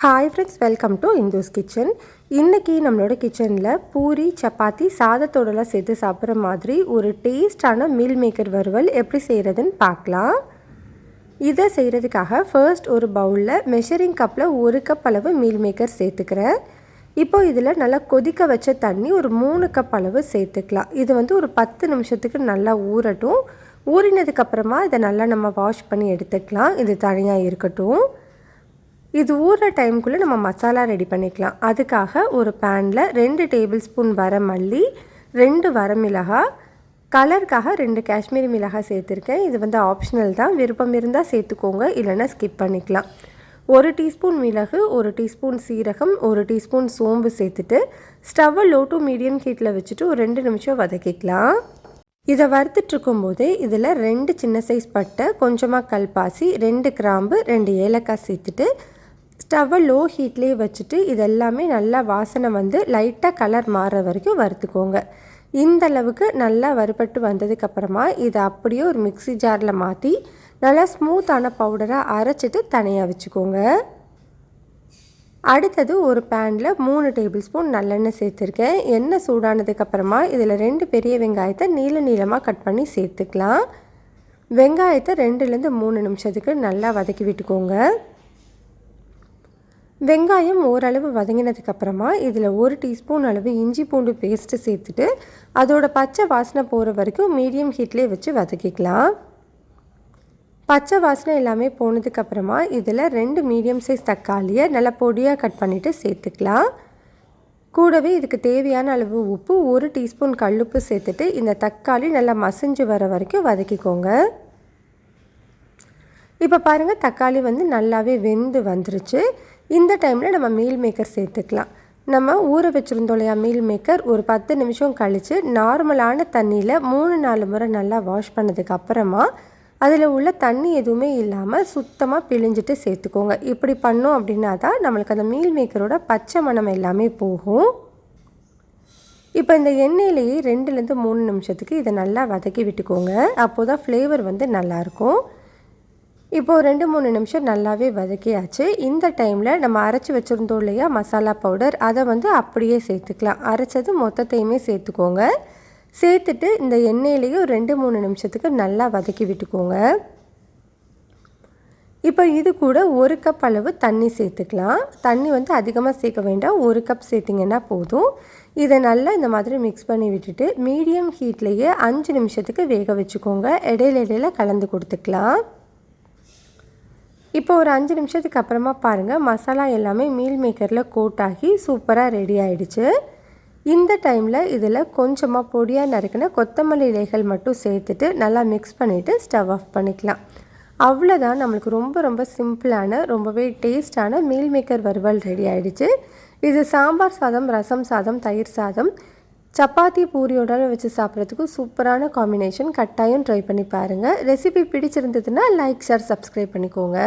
Hi friends, welcome to Indu's kitchen. இன்றைக்கி நம்மளோட கிச்சனில் பூரி, சப்பாத்தி, சாதத்தோடலாம் சேர்த்து சாப்பிட்ற மாதிரி ஒரு டேஸ்டான மீல் மேக்கர் வறுவல் எப்படி செய்கிறதுன்னு பார்க்கலாம். இதை செய்கிறதுக்காக ஃபர்ஸ்ட் ஒரு பவுலில் மெஷரிங் கப்பில் 1 கப் அளவு மீல் மேக்கர் சேர்த்துக்கிறேன். இப்போது இதில் நல்லா கொதிக்க வச்ச தண்ணி ஒரு 3 கப் அளவு சேர்த்துக்கலாம். இது ஒரு 10 நிமிஷத்துக்கு நல்லா ஊறட்டும். ஊறினதுக்கப்புறமா இதை நல்லா நம்ம வாஷ் பண்ணி எடுத்துக்கலாம். இது தனியாக இருக்கட்டும். இது ஊறுற டைமுக்குள்ளே நம்ம மசாலா ரெடி பண்ணிக்கலாம். அதுக்காக ஒரு பேனில் 2 டேபிள் ஸ்பூன் வரமல்லி, 2 வரமிளகாய், கலருக்காக 2 காஷ்மீரி மிளகாய் சேர்த்துருக்கேன். இது ஆப்ஷனல் தான், விருப்பம் இருந்தால் சேர்த்துக்கோங்க, இல்லைன்னா ஸ்கிப் பண்ணிக்கலாம். 1 டீஸ்பூன் மிளகு, 1 டீஸ்பூன் சீரகம், 1 டீஸ்பூன் சோம்பு சேர்த்துட்டு ஸ்டவ்வை லோ டு மீடியம் ஹீட்டில் வச்சுட்டு ஒரு 2 நிமிஷம் வதக்கிக்கலாம். இதை வறுத்துட்ருக்கும்போதே இதில் 2 சின்ன சைஸ் பட்டை, கொஞ்சமாக கல்பாசி, 2 கிராம்பு, 2 ஏலக்காய் சேர்த்துட்டு ஸ்டவ்வை லோ ஹீட்லேயே வச்சுட்டு இதெல்லாமே நல்லா வாசனை லைட்டாக கலர் மாறுற வரைக்கும் வறுத்துக்கோங்க. இந்த அளவுக்கு நல்லா வறுபட்டு வந்ததுக்கப்புறமா இதை அப்படியே ஒரு மிக்ஸி ஜாரில் மாற்றி நல்லா ஸ்மூத்தான பவுடராக அரைச்சிட்டு தனியாக வச்சுக்கோங்க. அடுத்தது ஒரு பேனில் 3 டேபிள் ஸ்பூன் நல்லெண்ணெய் சேர்த்துருக்கேன். எண்ணெய் சூடானதுக்கப்புறமா இதில் 2 பெரிய வெங்காயத்தை நீளமாக கட் பண்ணி சேர்த்துக்கலாம். வெங்காயத்தை 2லேருந்து 3 நிமிஷத்துக்கு நல்லா வதக்கி விட்டுக்கோங்க. வெங்காயம் ஓரளவு வதங்கினதுக்கப்புறமா இதில் 1 டீஸ்பூன் அளவு இஞ்சி பூண்டு பேஸ்ட்டு சேர்த்துட்டு அதோட பச்சை வாசனை போகிற வரைக்கும் மீடியம் ஹீட்லேயே வச்சு வதக்கிக்கலாம். பச்சை வாசனை எல்லாமே போனதுக்கப்புறமா இதில் 2 மீடியம் சைஸ் தக்காளியை நல்லா பொடியாக கட் பண்ணிவிட்டு சேர்த்துக்கலாம். கூடவே இதுக்கு தேவையான அளவு உப்பு, 1 டீஸ்பூன் கல்லுப்பு சேர்த்துட்டு இந்த தக்காளி நல்லா மசிஞ்சு வர வரைக்கும் வதக்கிக்கோங்க. இப்போ பாருங்கள், தக்காளி நல்லாவே வெந்து வந்துருச்சு. இந்த டைமில் நம்ம மீல் மேக்கர் சேர்த்துக்கலாம். நம்ம ஊற வச்சுருந்தோம் இல்லையா மீல் மேக்கர், ஒரு 10 நிமிஷம் கழித்து நார்மலான தண்ணியில் 3-4 முறை நல்லா வாஷ் பண்ணதுக்கப்புறமா அதில் உள்ள தண்ணி எதுவுமே இல்லாமல் சுத்தமாக பிழிஞ்சிட்டு சேர்த்துக்கோங்க. இப்படி பண்ணோம் அப்படின்னா தான் நம்மளுக்கு அந்த மீல் மேக்கரோட பச்சை மணம் எல்லாமே போகும். இப்போ இந்த எண்ணெயிலேயே 2லேருந்து 3 நிமிஷத்துக்கு இதை நல்லா வதக்கி விட்டுக்கோங்க. அப்போது தான் ஃப்ளேவர் நல்லாயிருக்கும். இப்போது 2-3 நிமிஷம் நல்லாவே வதக்கியாச்சு. இந்த டைமில் நம்ம அரைச்சி வச்சுருந்தோம் இல்லையா மசாலா பவுடர், அதை அப்படியே சேர்த்துக்கலாம். அரைச்சது மொத்தத்தையுமே சேர்த்துக்கோங்க. சேர்த்துட்டு இந்த எண்ணெயிலேயே ஒரு 2-3 நிமிஷத்துக்கு நல்லா வதக்கி விட்டுக்கோங்க. இப்போ இது கூட 1 கப் அளவு தண்ணி சேர்த்துக்கலாம். தண்ணி அதிகமாக சேர்க்க வேண்டாம், 1 கப் சேர்த்திங்கன்னா போதும். இதை நல்லா இந்த மாதிரி மிக்ஸ் பண்ணி விட்டுட்டு மீடியம் ஹீட்லேயே 5 நிமிஷத்துக்கு வேக வச்சுக்கோங்க. இடையில கலந்து கொடுத்துக்கலாம். இப்போ ஒரு 5 நிமிஷத்துக்கு அப்புறமா பாருங்கள், மசாலா எல்லாமே மீல் மேக்கரில் கோட் ஆகி சூப்பராக ரெடி ஆகிடுச்சு. இந்த டைமில் இதில் கொஞ்சமாக பொடியாக நறுக்கின கொத்தமல்லி இலைகள் மட்டும் சேர்த்துட்டு நல்லா மிக்ஸ் பண்ணிவிட்டு ஸ்டவ் ஆஃப் பண்ணிக்கலாம். அவ்வளோதான், நம்மளுக்கு ரொம்ப சிம்பிளான ரொம்பவே டேஸ்டான மீல் மேக்கர் வறுவல் ரெடி ஆகிடுச்சு. இது சாம்பார் சாதம், ரசம் சாதம், தயிர் சாதம், சப்பாத்தி, பூரியோட வச்சு சாப்பிட்றதுக்கு சூப்பரான காம்பினேஷன். கட்டாயம் ட்ரை பண்ணி பாருங்கள். ரெசிபி பிடிச்சிருந்ததுன்னா லைக், ஷேர், சப்ஸ்கிரைப் பண்ணிக்கோங்க.